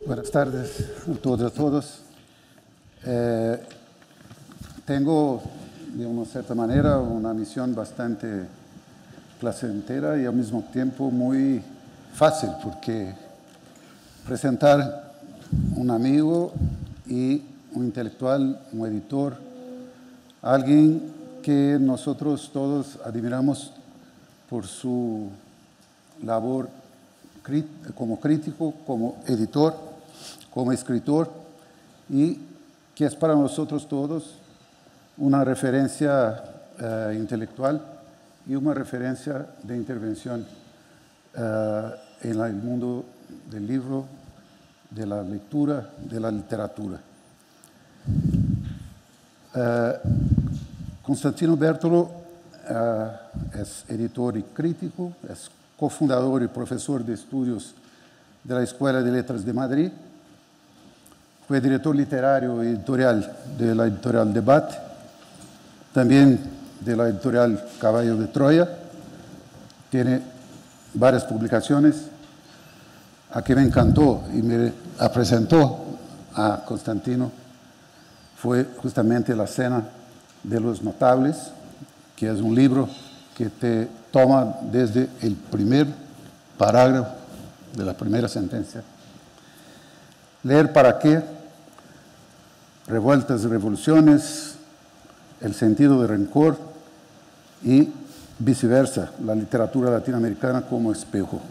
Buenas tardes a todos y a todos. Tengo, de una cierta manera, una misión bastante placentera y al mismo tiempo muy fácil, porque presentar un amigo y un intelectual, un editor, alguien que nosotros todos admiramos por su labor como crítico, como editor, como escritor, y que es para nosotros todos una referencia intelectual y una referencia de intervención en el mundo del libro, de la lectura, de la literatura. Constantino Bertolo es editor y crítico, es cofundador y profesor de estudios de la Escuela de Letras de Madrid. Fue director literario y editorial de la editorial Debate, también de la editorial Caballo de Troya. Tiene varias publicaciones. A que me encantó y me presentó a Constantino fue justamente La Cena de los Notables, que es un libro que te toma desde el primer parágrafo de la primera sentencia. Leer para qué, Revueltas y revoluciones, El sentido de rencor y viceversa, la literatura latinoamericana como espejo.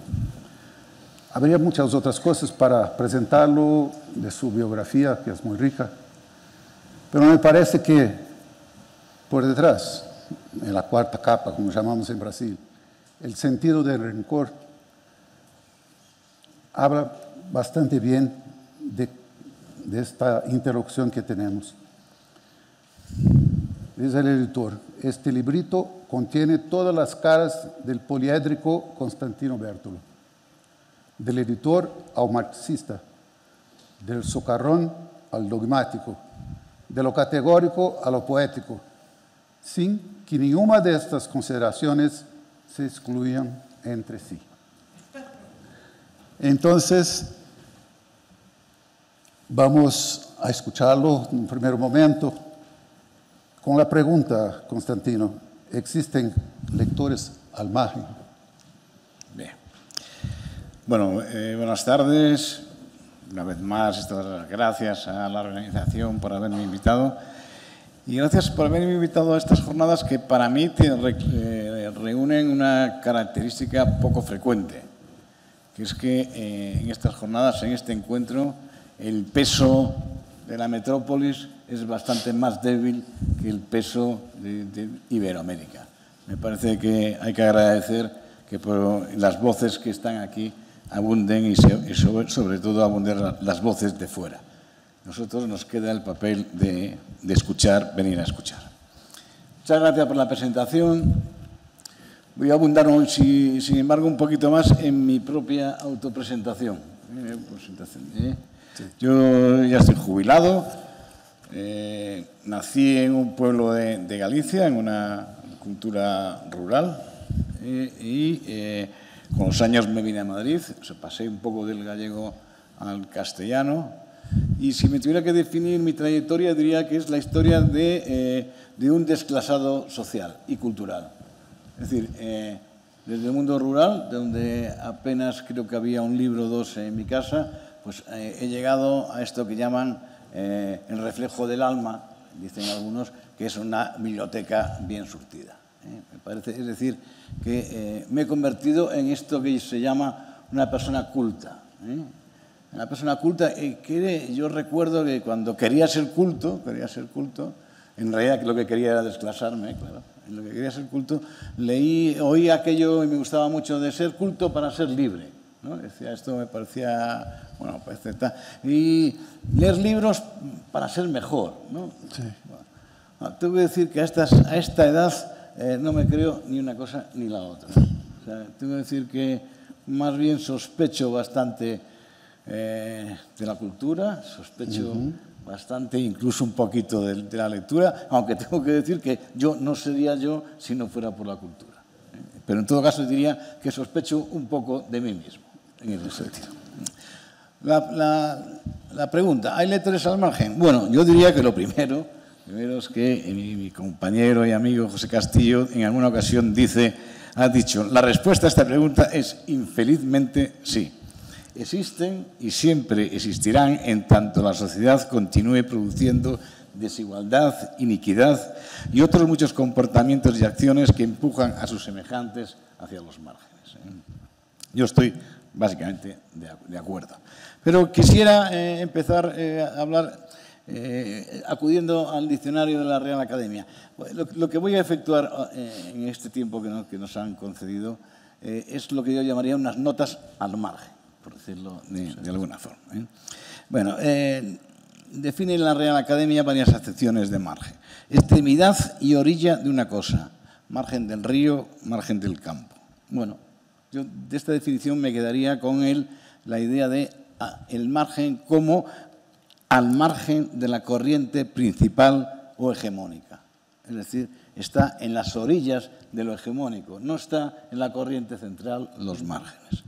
Habría muchas otras cosas para presentarlo de su biografía, que es muy rica, pero me parece que por detrás, en la cuarta capa, como llamamos en Brasil, el sentido del rencor habla bastante bien de esta interrupción que tenemos. Dice el editor, este librito contiene todas las caras del poliédrico Constantino Bertolo, del editor al marxista, del socarrón al dogmático, de lo categórico a lo poético, sin que ninguna de estas consideraciones se excluyan entre sí. Entonces, vamos a escucharlo en un primer momento con la pregunta, Constantino, ¿existen lectores al margen? Bien. Bueno, buenas tardes. Una vez más, estas gracias a la organización por haberme invitado. Y gracias por haberme invitado a estas jornadas que para mí reúnen una característica poco frecuente, que es que en estas jornadas, en este encuentro, el peso de la metrópolis es bastante más débil que el peso de Iberoamérica. Me parece que hay que agradecer que por las voces que están aquí abunden y sobre todo abunden las voces de fuera. Nosotros nos queda el papel de escuchar, venir a escuchar. Muchas gracias por la presentación. Voy a abundar, sin embargo, un poquito más en mi propia autopresentación. Yo ya estoy jubilado. Nací en un pueblo de Galicia, en una cultura rural, y con los años me vine a Madrid, pasé un poco del gallego al castellano, y si me tuviera que definir mi trayectoria diría que es la historia de un desclasado social y cultural. Es decir, desde el mundo rural, donde apenas creo que había un libro o dos en mi casa, pues he llegado a esto que llaman el reflejo del alma, dicen algunos, que es una biblioteca bien surtida. Me parece, es decir, que me he convertido en esto que se llama una persona culta. Una persona culta que yo recuerdo que cuando quería ser culto, en realidad lo que quería era desclasarme, claro. En lo que quería ser culto, oí aquello y me gustaba mucho de ser culto para ser libre, ¿no? Decía, esto me parecía, bueno, parece tal. Y leer libros para ser mejor, ¿no? Sí. Bueno, tengo que decir que a esta edad no me creo ni una cosa ni la otra. O sea, tengo que decir que más bien sospecho bastante de la cultura, sospecho bastante, incluso un poquito de la lectura, aunque tengo que decir que yo no sería yo si no fuera por la cultura. Pero en todo caso diría que sospecho un poco de mí mismo. en ese sentido. La pregunta, ¿hay lectores al margen? Bueno, yo diría que lo primero es que mi compañero y amigo José Castillo en alguna ocasión ha dicho, la respuesta a esta pregunta es infelizmente sí. Existen y siempre existirán en tanto la sociedad continúe produciendo desigualdad, iniquidad y otros muchos comportamientos y acciones que empujan a sus semejantes hacia los márgenes. Yo estoy básicamente de acuerdo. Pero quisiera empezar a hablar acudiendo al diccionario de la Real Academia. Lo que voy a efectuar en este tiempo que nos han concedido es lo que yo llamaría unas notas al margen, por decirlo de alguna forma. Bueno, define la Real Academia varias acepciones de margen. Extremidad y orilla de una cosa, margen del río, margen del campo. Bueno, yo de esta definición me quedaría con la idea de el margen como al margen de la corriente principal o hegemónica. Es decir, está en las orillas de lo hegemónico, no está en la corriente central, los márgenes.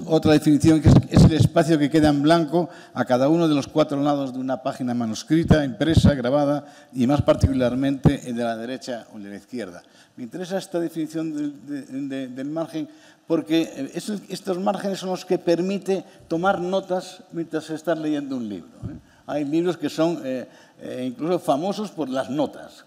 Otra definición que es el espacio que queda en blanco a cada uno de los 4 lados de una página manuscrita, impresa, grabada y más particularmente el de la derecha o el de la izquierda. Me interesa esta definición del margen porque estos márgenes son los que permite tomar notas mientras se está leyendo un libro. Hay libros que son incluso famosos por las notas.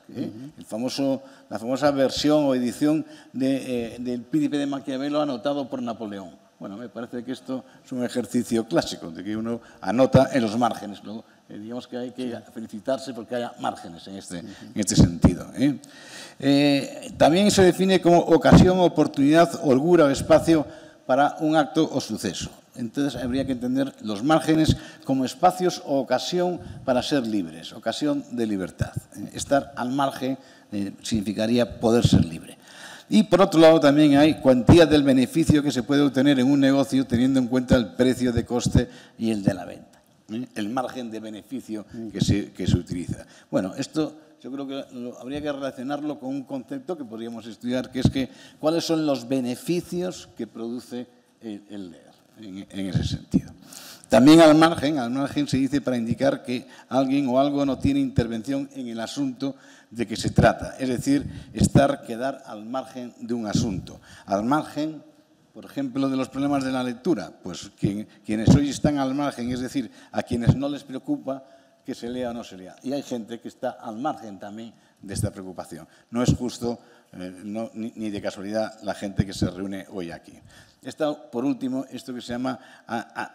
La famosa versión o edición del Príncipe de Maquiavelo anotado por Napoleón. Bueno, me parece que esto es un ejercicio clásico, de que uno anota en los márgenes. Luego, digamos que hay que felicitarse porque haya márgenes en este sentido. También se define como ocasión, oportunidad, holgura o espacio para un acto o suceso. Entonces, habría que entender los márgenes como espacios o ocasión para ser libres, ocasión de libertad. Estar al margen significaría poder ser libre. Y, por otro lado, también hay cuantía del beneficio que se puede obtener en un negocio teniendo en cuenta el precio de coste y el de la venta. El margen de beneficio que se utiliza. Bueno, esto yo creo que habría que relacionarlo con un concepto que podríamos estudiar, que es cuáles son los beneficios que produce el leer, en ese sentido. También al margen se dice para indicar que alguien o algo no tiene intervención en el asunto de que se trata, es decir, quedar al margen de un asunto. Al margen, por ejemplo, de los problemas de la lectura, pues quienes hoy están al margen, es decir, a quienes no les preocupa que se lea o no se lea. Y hay gente que está al margen también de esta preocupación. No es justo, ni de casualidad, la gente que se reúne hoy aquí. Por último, esto que se llama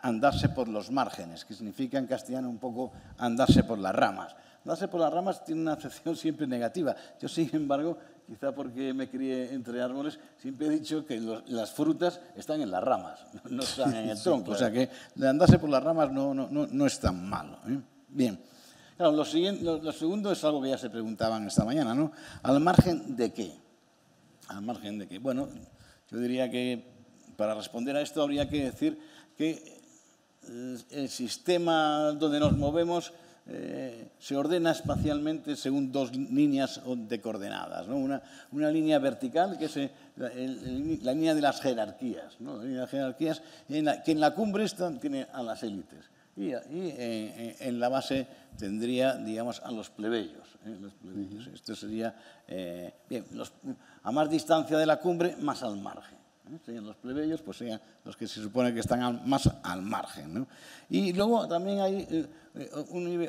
andarse por los márgenes, que significa en castellano un poco andarse por las ramas. Andarse por las ramas tiene una acepción siempre negativa. Yo, sin embargo, quizá porque me crié entre árboles, siempre he dicho que las frutas están en las ramas, no están en el tronco. Sí, claro. O sea que andarse por las ramas no es tan malo. Bien. Claro, lo segundo es algo que ya se preguntaban esta mañana, ¿no? ¿Al margen de qué? ¿Al margen de qué? Bueno, yo diría que para responder a esto habría que decir que el sistema donde nos movemos se ordena espacialmente según 2 líneas de coordenadas, ¿no? Una línea vertical, que es la línea de las jerarquías, ¿no? La línea de las jerarquías, que en la cumbre tiene a las élites. Y en la base tendría, digamos, a los plebeyos. Los plebeyos. Esto sería, bien, a más distancia de la cumbre, más al margen. Serían los plebeyos, pues serían los que se supone que están más al margen, ¿no? Y luego también hay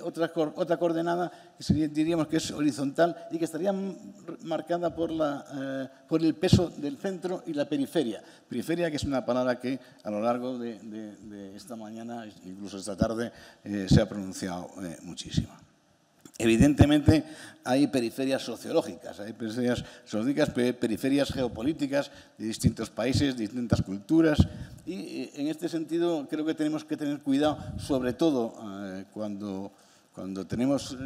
otra coordenada que diríamos que es horizontal y que estaría marcada por el peso del centro y la periferia. Periferia, que es una palabra que a lo largo de esta mañana, incluso esta tarde, se ha pronunciado muchísimo. Evidentemente hay periferias sociológicas, periferias geopolíticas de distintos países, distintas culturas, y en este sentido creo que tenemos que tener cuidado, sobre todo cuando tenemos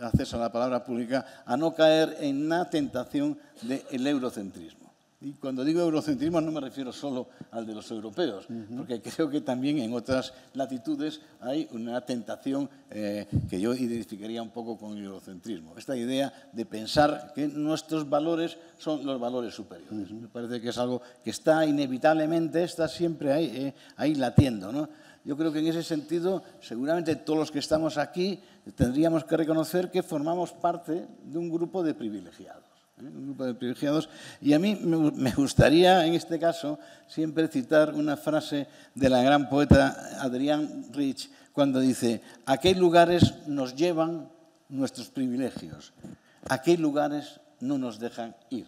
acceso a la palabra pública, a no caer en la tentación del eurocentrismo. Y cuando digo eurocentrismo no me refiero solo al de los europeos, porque creo que también en otras latitudes hay una tentación que yo identificaría un poco con el eurocentrismo. Esta idea de pensar que nuestros valores son los valores superiores. Me parece que es algo que está inevitablemente, está siempre ahí latiendo, ¿no? Yo creo que en ese sentido, seguramente todos los que estamos aquí tendríamos que reconocer que formamos parte de un grupo de privilegiados. Un grupo de privilegiados. Y a mí me gustaría, en este caso, siempre citar una frase de la gran poeta Adrienne Rich, cuando dice: ¿a qué lugares nos llevan nuestros privilegios? ¿A qué lugares no nos dejan ir?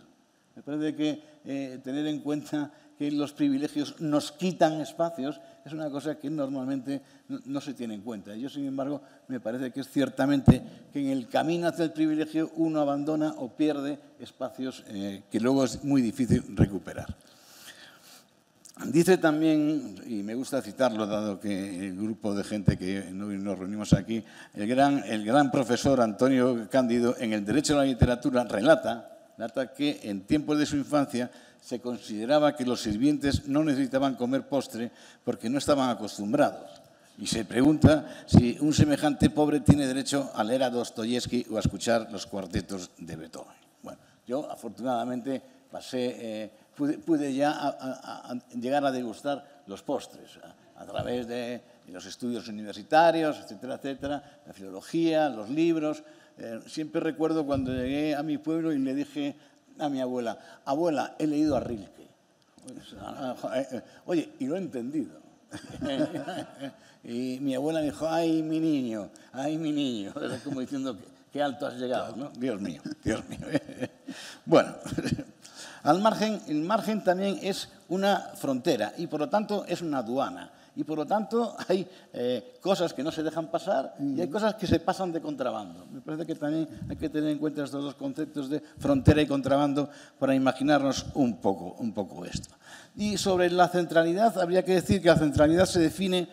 Me parece que tener en cuenta que los privilegios nos quitan espacios es una cosa que normalmente no se tiene en cuenta. Yo, sin embargo, me parece que es ciertamente que en el camino hacia el privilegio uno abandona o pierde espacios que luego es muy difícil recuperar. Dice también, y me gusta citarlo dado que el grupo de gente que nos reunimos aquí, el gran profesor Antonio Cándido en el Derecho a la Literatura relata que en tiempos de su infancia se consideraba que los sirvientes no necesitaban comer postre porque no estaban acostumbrados. Y se pregunta si un semejante pobre tiene derecho a leer a Dostoyevsky o a escuchar los cuartetos de Beethoven. Bueno, yo afortunadamente pude ya llegar a degustar los postres a través de los estudios universitarios, etcétera, etcétera, la filología, los libros. Siempre recuerdo cuando llegué a mi pueblo y le dije a mi abuela: abuela, he leído a Rilke. Oye, y lo he entendido. Y mi abuela me dijo: ay, mi niño, ay, mi niño. Era como diciendo, qué alto has llegado, ¿no? Dios mío, Dios mío. Bueno, el margen también es una frontera y por lo tanto es una aduana. Y por lo tanto hay cosas que no se dejan pasar y hay cosas que se pasan de contrabando. Me parece que también hay que tener en cuenta estos dos conceptos de frontera y contrabando para imaginarnos un poco esto. Y sobre la centralidad, habría que decir que la centralidad se define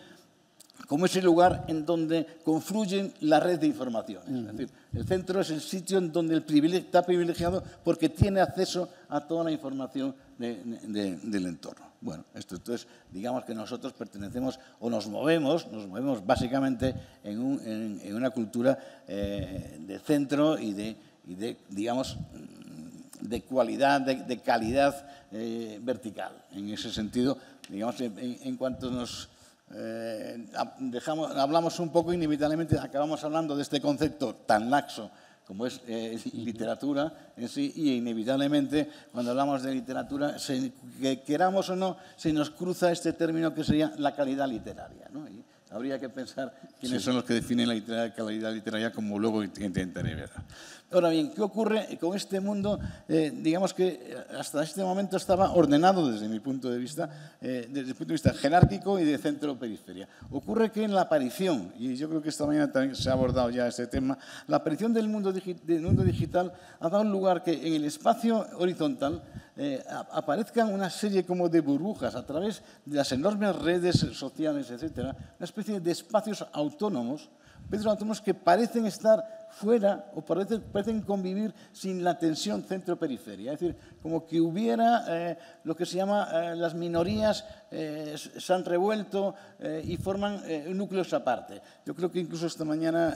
como ese lugar en donde confluyen la red de informaciones. Es decir, el centro es el sitio en donde el privilegio está privilegiado porque tiene acceso a toda la información del entorno. Bueno, entonces, digamos que nosotros pertenecemos o nos movemos básicamente en una cultura de centro y de digamos, de cualidad, de calidad vertical. En ese sentido, digamos, en cuanto nos hablamos un poco, inevitablemente acabamos hablando de este concepto tan laxo como es literatura en sí, y inevitablemente cuando hablamos de literatura, que queramos o no, se nos cruza este término que sería la calidad literaria, ¿no? Y habría que pensar quiénes son los que definen la calidad literaria, como luego intentaré ver. Ahora bien, ¿qué ocurre con este mundo? Digamos que hasta este momento estaba ordenado desde mi punto de vista, jerárquico y de centro-periferia. Ocurre que en la aparición, y yo creo que esta mañana también se ha abordado ya este tema, la aparición del mundo digital ha dado lugar que en el espacio horizontal aparezcan una serie como de burbujas a través de las enormes redes sociales, etcétera, una especie de espacios autónomos que parecen estar fuera o parecen convivir sin la tensión centro-periferia. Es decir, como que hubiera lo que se llama las minorías se han revuelto y forman núcleos aparte. Yo creo que incluso esta mañana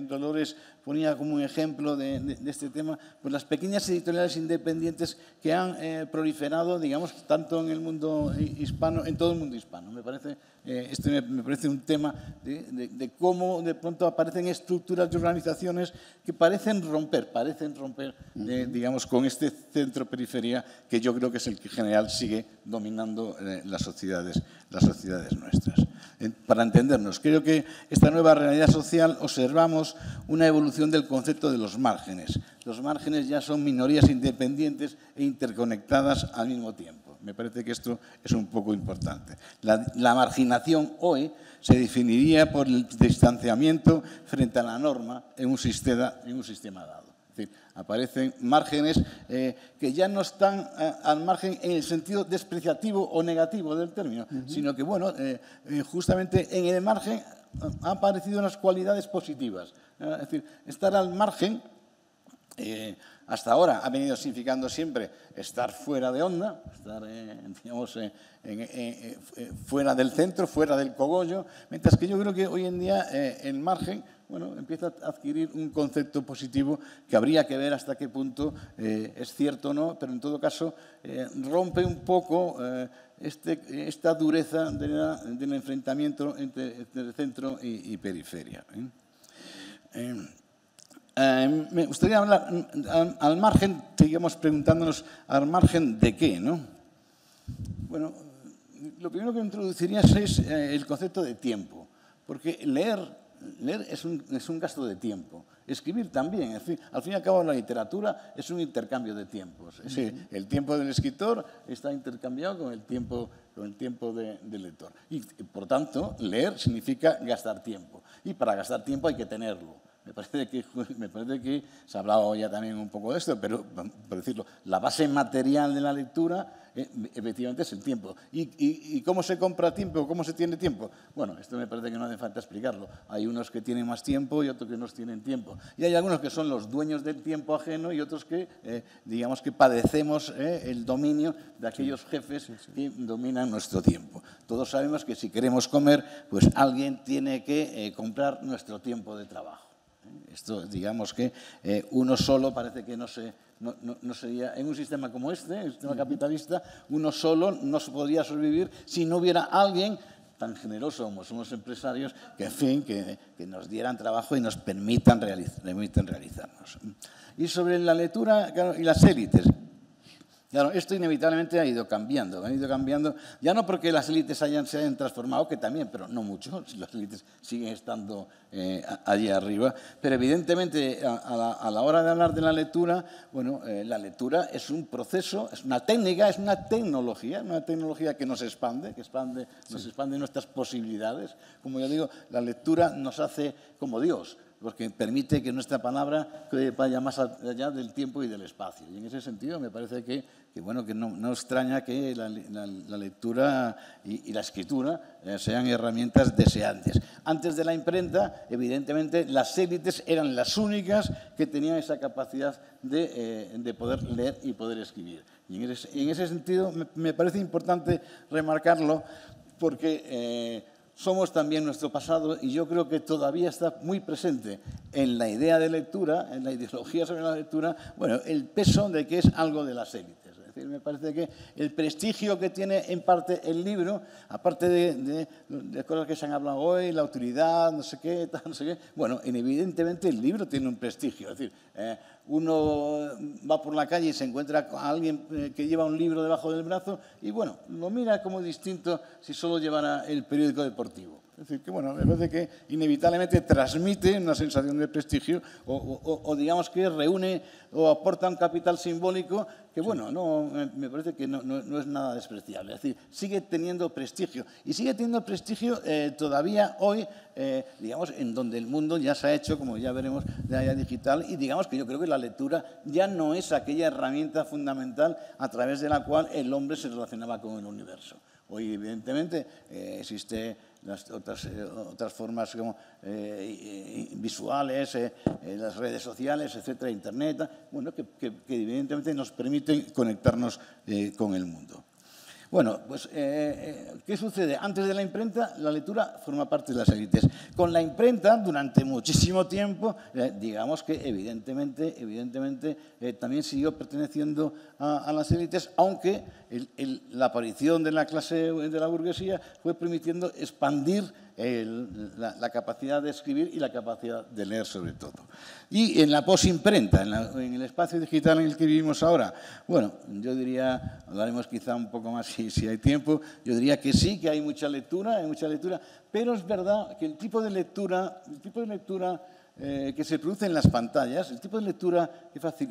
Dolores ponía como un ejemplo de este tema, pues las pequeñas editoriales independientes que han proliferado, digamos, tanto en el mundo hispano, en todo el mundo hispano. Me parece, me parece un tema de cómo de pronto aparecen estructuras de organizaciones que parecen romper, digamos, con este centro-periferia que yo creo que es el que en general sigue dominando las sociedades nuestras. Para entendernos, creo que esta nueva realidad social observamos una evolución del concepto de los márgenes. Los márgenes ya son minorías independientes e interconectadas al mismo tiempo. Me parece que esto es un poco importante. La marginación hoy se definiría por el distanciamiento frente a la norma en un sistema dado. Es decir, aparecen márgenes que ya no están al margen en el sentido despreciativo o negativo del término, sino que, bueno, justamente en el margen han aparecido unas cualidades positivas. Es decir, estar al margen hasta ahora ha venido significando siempre estar fuera de onda, estar, digamos, fuera del centro, fuera del cogollo, mientras que yo creo que hoy en día el margen, bueno, empieza a adquirir un concepto positivo que habría que ver hasta qué punto es cierto o no, pero en todo caso rompe un poco esta dureza del enfrentamiento entre centro y periferia. Me gustaría hablar al margen, seguimos preguntándonos al margen de qué, ¿no? Bueno, lo primero que introduciría es el concepto de tiempo, porque leer es un gasto de tiempo. Escribir también. Al fin y al cabo, la literatura es un intercambio de tiempos. El tiempo del escritor está intercambiado con el tiempo del lector. Y, por tanto, leer significa gastar tiempo. Y para gastar tiempo hay que tenerlo. Me parece que se ha hablado ya también un poco de esto, pero, por decirlo, la base material de la lectura efectivamente es el tiempo. ¿Y cómo se compra tiempo? ¿Cómo se tiene tiempo? Bueno, esto me parece que no hace falta explicarlo. Hay unos que tienen más tiempo y otros que no tienen tiempo. Y hay algunos que son los dueños del tiempo ajeno y otros que, digamos, que padecemos el dominio de aquellos jefes que dominan nuestro tiempo. Todos sabemos que si queremos comer, pues alguien tiene que comprar nuestro tiempo de trabajo. Esto, digamos que uno solo parece que no sería, en un sistema como este, el sistema capitalista, uno solo no podría sobrevivir si no hubiera alguien tan generoso como somos empresarios que, en fin, que nos dieran trabajo y nos permitan realizarnos. Y sobre la lectura, claro, y las élites. Claro, esto inevitablemente ha ido cambiando, ya no porque las élites se hayan transformado, que también, pero no mucho, las élites siguen estando allí arriba, pero evidentemente a la hora de hablar de la lectura, bueno, la lectura es un proceso, es una técnica, es una tecnología que nos expande, nos expande nuestras posibilidades. Como yo digo, la lectura nos hace como Dios, porque permite que nuestra palabra vaya más allá del tiempo y del espacio. Y en ese sentido me parece que no extraña que la lectura y la escritura sean herramientas deseantes. Antes de la imprenta, evidentemente, las élites eran las únicas que tenían esa capacidad de poder leer y poder escribir. Y en ese sentido me parece importante remarcarlo porque somos también nuestro pasado y yo creo que todavía está muy presente en la idea de lectura, en la ideología sobre la lectura, bueno, el peso de que es algo de las élites. Es decir, me parece que el prestigio que tiene en parte el libro, aparte de cosas que se han hablado hoy, la utilidad, no sé qué, bueno, evidentemente el libro tiene un prestigio. Es decir, uno va por la calle y se encuentra con alguien que lleva un libro debajo del brazo y, bueno, lo mira como distinto si solo llevara el periódico deportivo. Es decir, que bueno, me parece que inevitablemente transmite una sensación de prestigio o digamos que reúne o aporta un capital simbólico que, bueno, me parece que no es nada despreciable. Es decir, sigue teniendo prestigio. Y sigue teniendo prestigio todavía hoy, digamos, en donde el mundo ya se ha hecho, como ya veremos, de la era digital. Y digamos que yo creo que la lectura ya no es aquella herramienta fundamental a través de la cual el hombre se relacionaba con el universo. Hoy, evidentemente, existe otras formas como visuales, las redes sociales, etcétera, Internet, bueno, que evidentemente nos permiten conectarnos con el mundo. Bueno, pues, ¿qué sucede? Antes de la imprenta, la lectura forma parte de las élites. Con la imprenta, durante muchísimo tiempo, digamos que evidentemente también siguió perteneciendo a las élites, aunque la aparición de la clase de la burguesía fue permitiendo expandir la capacidad de escribir y la capacidad de leer, sobre todo. Y en la posimprenta, en el espacio digital en el que vivimos ahora, bueno, yo diría, hablaremos quizá un poco más si hay tiempo, yo diría que sí, que hay mucha lectura, pero es verdad que el tipo de lectura que se produce en las pantallas, el tipo de lectura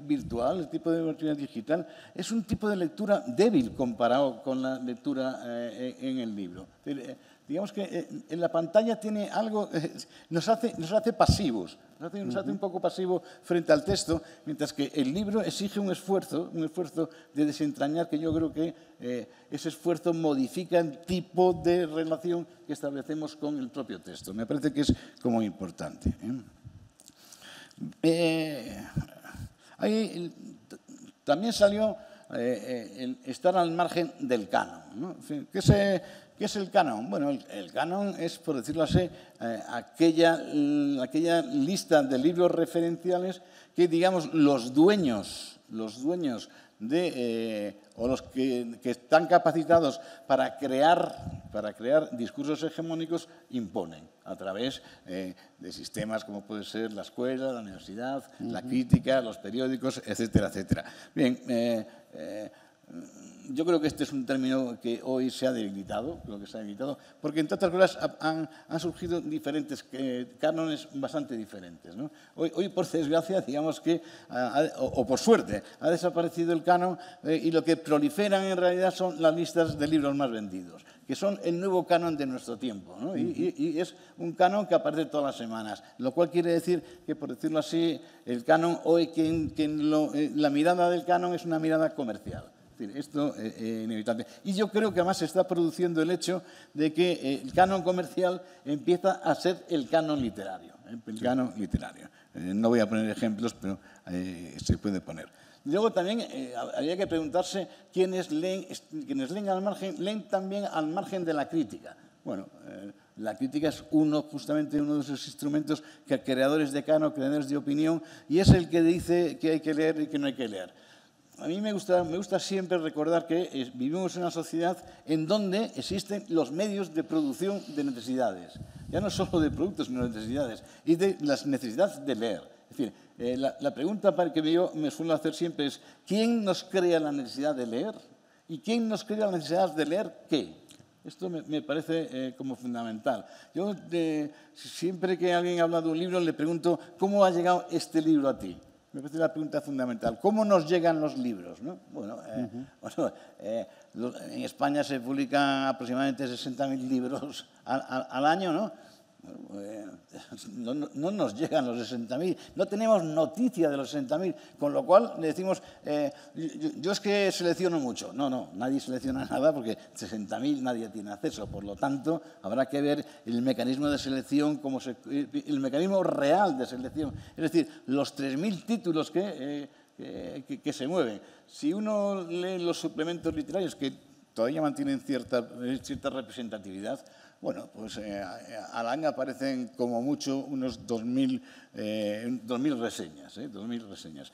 virtual, el tipo de lectura digital, es un tipo de lectura débil comparado con la lectura en el libro. Digamos que en la pantalla tiene algo, nos hace pasivos, nos hace un poco pasivos frente al texto, mientras que el libro exige un esfuerzo de desentrañar, que yo creo que ese esfuerzo modifica el tipo de relación que establecemos con el propio texto. Me parece que es como importante. También salió el estar al margen del canon, ¿no? ¿Qué es el canon? Bueno, el canon es, por decirlo así, aquella lista de libros referenciales que, digamos, los dueños o los que están capacitados para crear discursos hegemónicos imponen a través de sistemas como puede ser la escuela, la universidad, la crítica, los periódicos, etcétera, etcétera. Bien, yo creo que este es un término que hoy se ha debilitado, porque entre otras cosas han surgido diferentes cánones bastante diferentes, ¿no? Hoy, por desgracia, digamos que, o por suerte, ha desaparecido el canon y lo que proliferan en realidad son las listas de libros más vendidos, que son el nuevo canon de nuestro tiempo, ¿no? Y es un canon que aparece todas las semanas, lo cual quiere decir que, por decirlo así, el canon hoy, la mirada del canon es una mirada comercial. Esto es inevitable. Y yo creo que además se está produciendo el hecho de que el canon comercial empieza a ser el canon literario. No voy a poner ejemplos, pero se puede poner. Luego también habría que preguntarse quienes leen al margen, leen también al margen de la crítica. Bueno, la crítica es justamente uno de esos instrumentos que creadores de canon, creadores de opinión, y es el que dice que hay que leer y que no hay que leer. A mí me gusta siempre recordar que vivimos en una sociedad en donde existen los medios de producción de necesidades. Ya no solo de productos, sino de necesidades. Y de las necesidades de leer. Es decir, la pregunta que yo me suelo hacer siempre es ¿quién nos crea la necesidad de leer? ¿Y quién nos crea la necesidad de leer qué? Esto me parece como fundamental. Yo siempre que alguien habla de un libro le pregunto ¿cómo ha llegado este libro a ti? Me parece la pregunta fundamental. ¿Cómo nos llegan los libros, ¿no? Bueno, en España se publican aproximadamente 60.000 libros al año, ¿no? No nos llegan los 60.000, no tenemos noticia de los 60.000, con lo cual le decimos, yo es que selecciono mucho. No, nadie selecciona nada porque 60.000 nadie tiene acceso, por lo tanto habrá que ver el mecanismo de selección, el mecanismo real de selección, es decir, los 3.000 títulos que se mueven. Si uno lee los suplementos literarios que todavía mantienen cierta representatividad, bueno, pues al año aparecen como mucho unos 2.000 reseñas. 2.000 reseñas.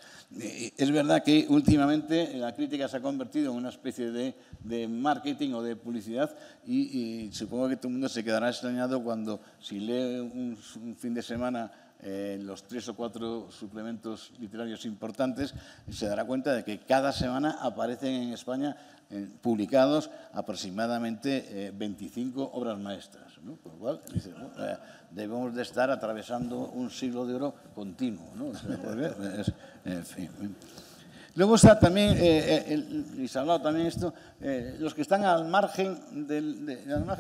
Es verdad que últimamente la crítica se ha convertido en una especie de marketing o de publicidad y supongo que todo el mundo se quedará extrañado cuando, si lee un fin de semana los 3 o 4 suplementos literarios importantes, se dará cuenta de que cada semana aparecen en España publicados aproximadamente 25 obras maestras, ¿no? Por lo cual debemos de estar atravesando un siglo de oro continuo, ¿no? En fin. Luego está también, y se ha hablado también esto, los que están al margen,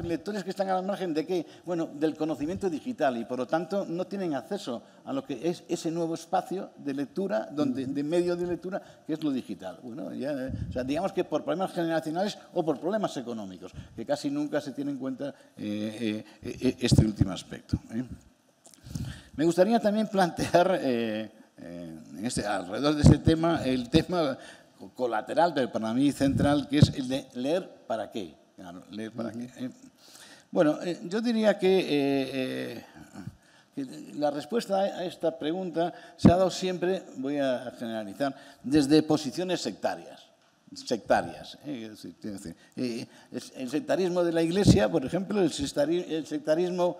lectores que están al margen de qué, bueno, del conocimiento digital y por lo tanto no tienen acceso a lo que es ese nuevo espacio de lectura, de medio de lectura, que es lo digital. Bueno, o sea, digamos que por problemas generacionales o por problemas económicos, que casi nunca se tiene en cuenta este último aspecto. Me gustaría también plantear alrededor de ese tema, el tema colateral, pero para mí central, que es el de leer para qué. Claro, leer para qué. Bueno, yo diría que la respuesta a esta pregunta se ha dado siempre, voy a generalizar, desde posiciones sectarias. El sectarismo de la Iglesia, por ejemplo, el sectarismo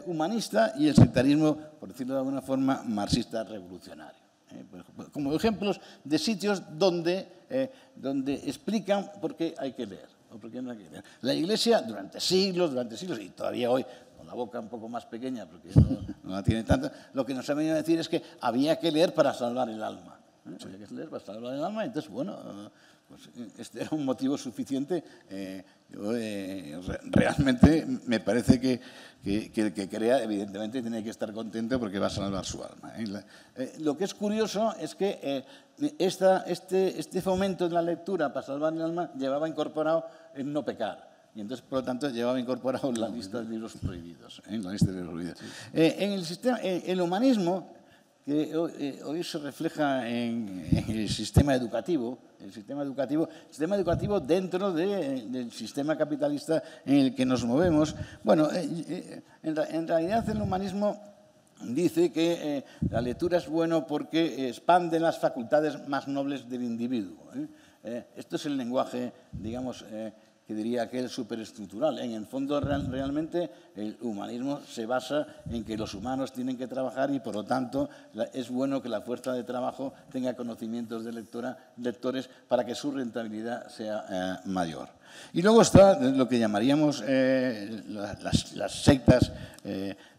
humanista y el sectarismo, por decirlo de alguna forma, marxista revolucionario. Como ejemplos de sitios donde explican por qué hay que leer o por qué no hay que leer. La Iglesia durante siglos, y todavía hoy, con la boca un poco más pequeña, porque no la tiene tanta, lo que nos ha venido a decir es que había que leer para salvar el alma. Había que leer para salvar el alma, entonces, bueno, pues este era un motivo suficiente. Realmente me parece que el que crea, evidentemente, tiene que estar contento porque va a salvar su alma. Lo que es curioso es que este fomento de la lectura para salvar el alma llevaba incorporado el no pecar. Y entonces, por lo tanto, llevaba incorporado la lista de libros prohibidos. En el humanismo, que hoy se refleja en el sistema educativo, dentro del sistema capitalista en el que nos movemos. Bueno, en realidad el humanismo dice que la lectura es bueno porque expande las facultades más nobles del individuo. Esto es el lenguaje, digamos, que diría que es superestructural. En el fondo, realmente, el humanismo se basa en que los humanos tienen que trabajar y, por lo tanto, es bueno que la fuerza de trabajo tenga conocimientos de lectores para que su rentabilidad sea mayor. Y luego está lo que llamaríamos las sectas.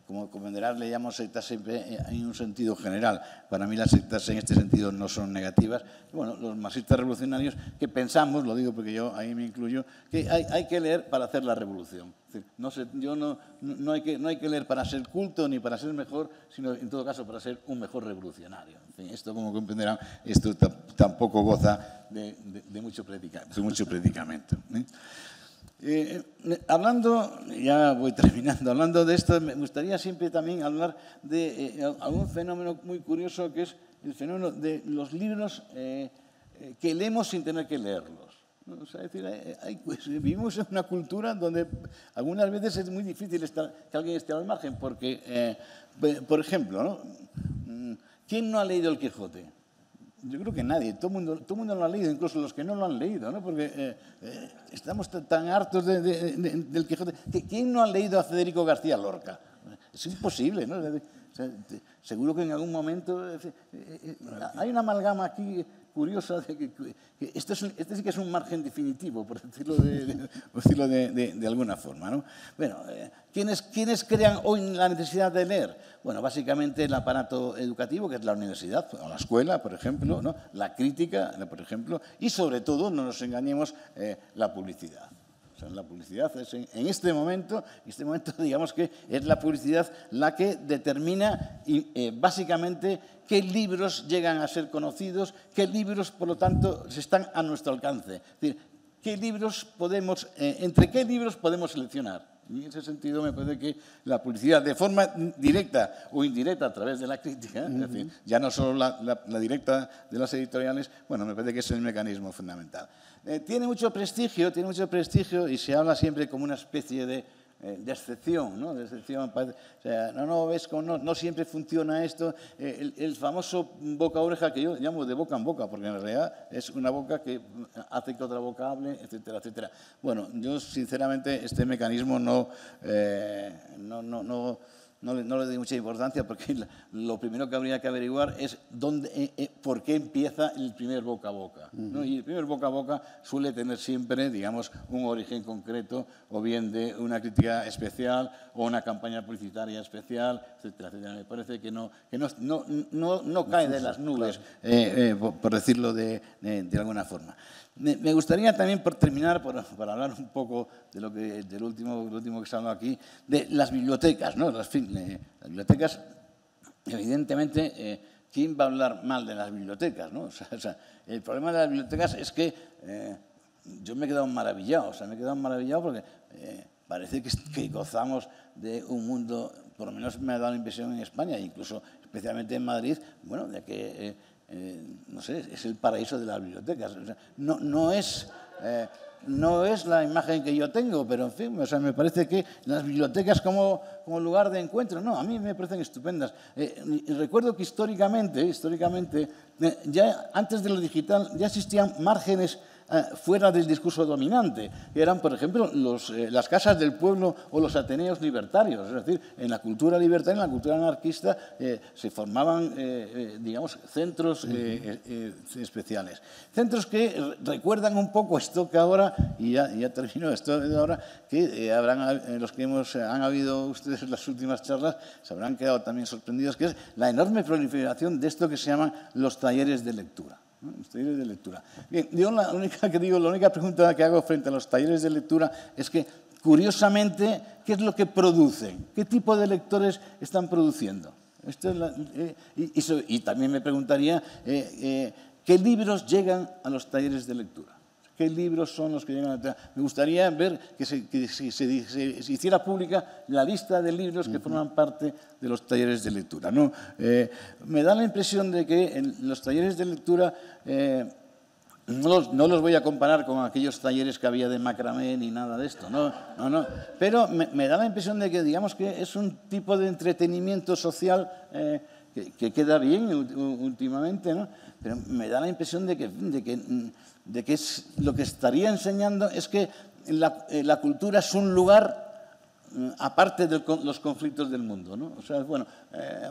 Como comprenderás, le llamo sectas siempre en un sentido general. Para mí las sectas en este sentido no son negativas. Bueno, los marxistas revolucionarios que pensamos, lo digo porque yo ahí me incluyo, que hay que leer para hacer la revolución. Es decir, no hay que leer para ser culto ni para ser mejor, sino en todo caso para ser un mejor revolucionario. En fin, esto, como comprenderán, esto tampoco goza de mucho predicamento. Hablando, ya voy terminando, hablando de esto, me gustaría siempre también hablar de algún fenómeno muy curioso, que es el fenómeno de los libros que leemos sin tener que leerlos. O sea, es decir, vivimos en una cultura donde algunas veces es muy difícil que alguien esté al margen, porque, por ejemplo, ¿no? ¿Quién no ha leído El Quijote? Yo creo que nadie, todo el mundo lo ha leído, incluso los que no lo han leído, ¿no? Porque estamos tan hartos del Quijote. ¿Quién no ha leído a Federico García Lorca? Es imposible, ¿no? O sea, seguro que en algún momento hay una amalgama aquí curiosa de que este sí que es un margen definitivo, por decirlo de alguna forma, ¿no? Bueno, ¿quiénes crean hoy la necesidad de leer? Bueno, básicamente el aparato educativo, que es la universidad, o la escuela, por ejemplo, ¿no? La crítica, por ejemplo, y sobre todo, no nos engañemos, la publicidad. O sea, la publicidad es en este momento, digamos que es la publicidad la que determina básicamente qué libros llegan a ser conocidos, qué libros, por lo tanto, están a nuestro alcance. Es decir, entre qué libros podemos seleccionar. Y en ese sentido me parece que la publicidad, de forma directa o indirecta a través de la crítica, es decir, ya no solo la directa de las editoriales, bueno, me parece que es el mecanismo fundamental. Tiene mucho prestigio y se habla siempre como una especie de excepción, ¿no? De excepción, o sea, ves cómo no siempre funciona esto. El famoso boca-oreja, que yo llamo de boca en boca, porque en realidad es una boca que hace que otra boca hable, etcétera, etcétera. Bueno, yo sinceramente este mecanismo no le doy mucha importancia, porque lo primero que habría que averiguar es por qué empieza el primer boca a boca, ¿no? Y el primer boca a boca suele tener siempre, digamos, un origen concreto, o bien de una crítica especial o una campaña publicitaria especial, etcétera, etcétera. Me parece que no cae de las nubes, por decirlo de alguna forma. Me gustaría también, por terminar, para hablar un poco de lo último que se ha hablado aquí, de las bibliotecas, ¿no? Las bibliotecas, evidentemente, ¿quién va a hablar mal de las bibliotecas, ¿no? O sea, el problema de las bibliotecas es que yo me he quedado maravillado, porque parece que gozamos de un mundo, por lo menos me ha dado la impresión en España, incluso especialmente en Madrid, bueno, de que no sé, es el paraíso de las bibliotecas. O sea, no es la imagen que yo tengo, pero en fin, o sea, me parece que las bibliotecas como lugar de encuentro, a mí me parecen estupendas. Recuerdo que históricamente, ya antes de lo digital, ya existían márgenes fuera del discurso dominante, que eran, por ejemplo, las casas del pueblo o los ateneos libertarios. Es decir, en la cultura libertaria, en la cultura anarquista, se formaban, digamos, centros especiales. Centros que recuerdan un poco esto que ahora, y ya termino esto de ahora, que los que han habido ustedes las últimas charlas, se habrán quedado también sorprendidos, que es la enorme proliferación de esto que se llaman los talleres de lectura. Los talleres de lectura. Bien, yo la única pregunta que hago frente a los talleres de lectura es que, curiosamente, ¿qué es lo que producen? ¿Qué tipo de lectores están produciendo? Y también me preguntaría qué libros llegan a los talleres de lectura. qué libros son los que llegan a la lectura. Me gustaría ver que se hiciera pública la lista de libros que forman parte de los talleres de lectura, ¿no? Me da la impresión de que en los talleres de lectura no los voy a comparar con aquellos talleres que había de macramé ni nada de esto, no. Pero me da la impresión de que, digamos, que es un tipo de entretenimiento social que queda bien últimamente, ¿no? Pero me da la impresión de que es, lo que estaría enseñando es que la cultura es un lugar aparte de los conflictos del mundo, ¿no? O sea, bueno,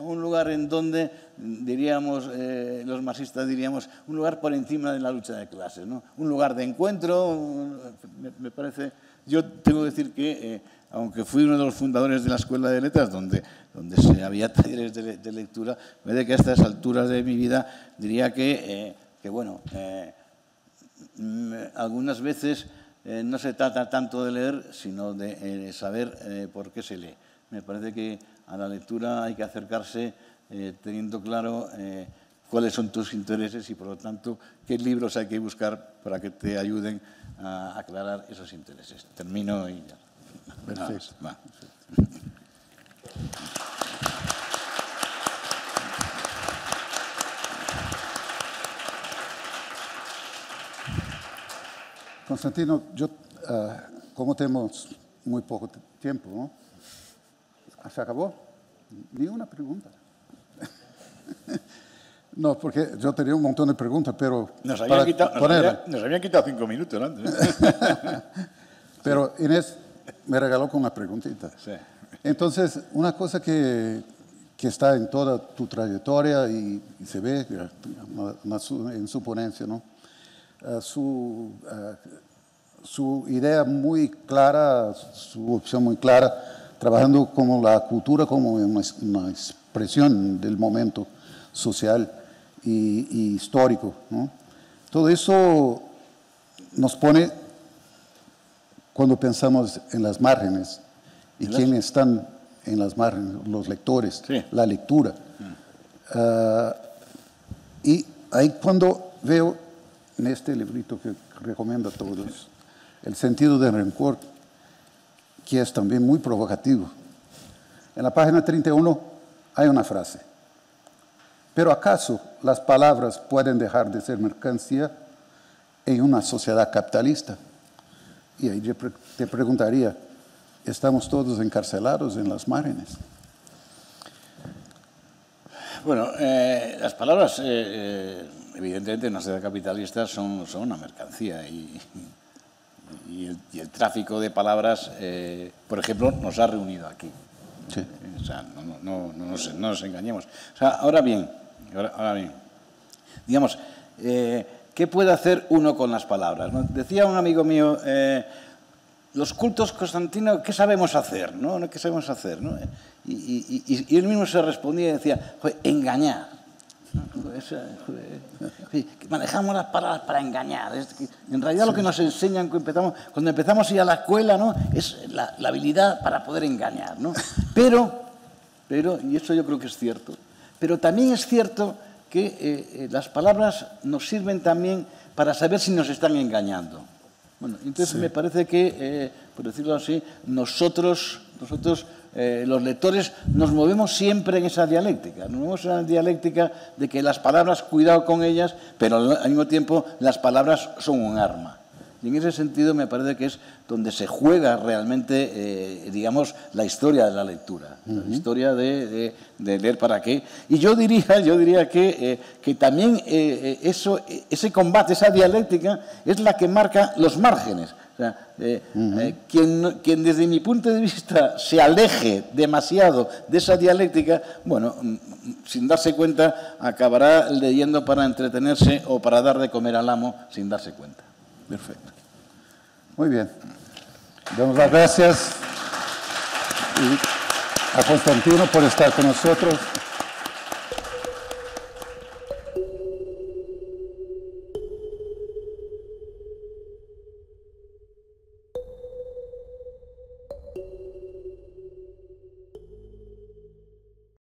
un lugar en donde, diríamos, los marxistas diríamos, un lugar por encima de la lucha de clases, ¿no? Un lugar de encuentro, me parece. Yo tengo que decir que, aunque fui uno de los fundadores de la Escuela de Letras, donde había talleres de lectura, me parece que a estas alturas de mi vida diría que bueno, algunas veces no se trata tanto de leer, sino de saber por qué se lee. Me parece que a la lectura hay que acercarse teniendo claro cuáles son tus intereses y, por lo tanto, qué libros hay que buscar para que te ayuden a aclarar esos intereses. Termino y ya. Perfecto. Va. Constantino, yo, como tenemos muy poco tiempo, ¿no? ¿Se acabó? Ni una pregunta. No, porque yo tenía un montón de preguntas, pero... Nos habían quitado 5 minutos antes. Pero Inés me regaló con una preguntita. Sí. Entonces, una cosa que está en toda tu trayectoria y se ve en su ponencia, ¿no? Su idea muy clara, su opción muy clara, trabajando como la cultura como una expresión del momento social y histórico, ¿no? Todo eso nos pone, cuando pensamos en las márgenes, y quiénes están en las márgenes, los lectores, sí. La lectura. Y ahí cuando veo en este librito que recomiendo a todos, El sentido del rencor, que es también muy provocativo. En la página 31 hay una frase: ¿pero acaso las palabras pueden dejar de ser mercancía en una sociedad capitalista? Y ahí yo te preguntaría, ¿estamos todos encarcelados en las márgenes? Bueno, las palabras, evidentemente, en una sociedad capitalista son una mercancía y el tráfico de palabras, por ejemplo, nos ha reunido aquí. Sí. O sea, no nos engañemos. O sea, ahora bien, digamos, ¿qué puede hacer uno con las palabras? ¿No? Decía un amigo mío, los cultos constantinos, ¿qué sabemos hacer? ¿No? ¿Qué sabemos hacer? ¿No? Y él mismo se respondía y decía, engañar. Manejamos las palabras para engañar. En realidad lo que nos enseñan cuando empezamos a ir a la escuela, ¿no? Es la habilidad para poder engañar, ¿no? Pero, y eso yo creo que es cierto, pero también es cierto que las palabras nos sirven también para saber si nos están engañando. Bueno, entonces me parece que, por decirlo así, nosotros los lectores nos movemos siempre en esa dialéctica. Nos movemos en la dialéctica de que las palabras, cuidado con ellas, pero al mismo tiempo las palabras son un arma. Y en ese sentido me parece que es donde se juega realmente, digamos, la historia de la lectura, la historia de leer para qué. Y yo diría que también ese combate, esa dialéctica, es la que marca los márgenes. O sea, quien desde mi punto de vista se aleje demasiado de esa dialéctica, bueno, sin darse cuenta, acabará leyendo para entretenerse o para dar de comer al amo sin darse cuenta. Perfecto. Muy bien. Damos las gracias a Constantino por estar con nosotros.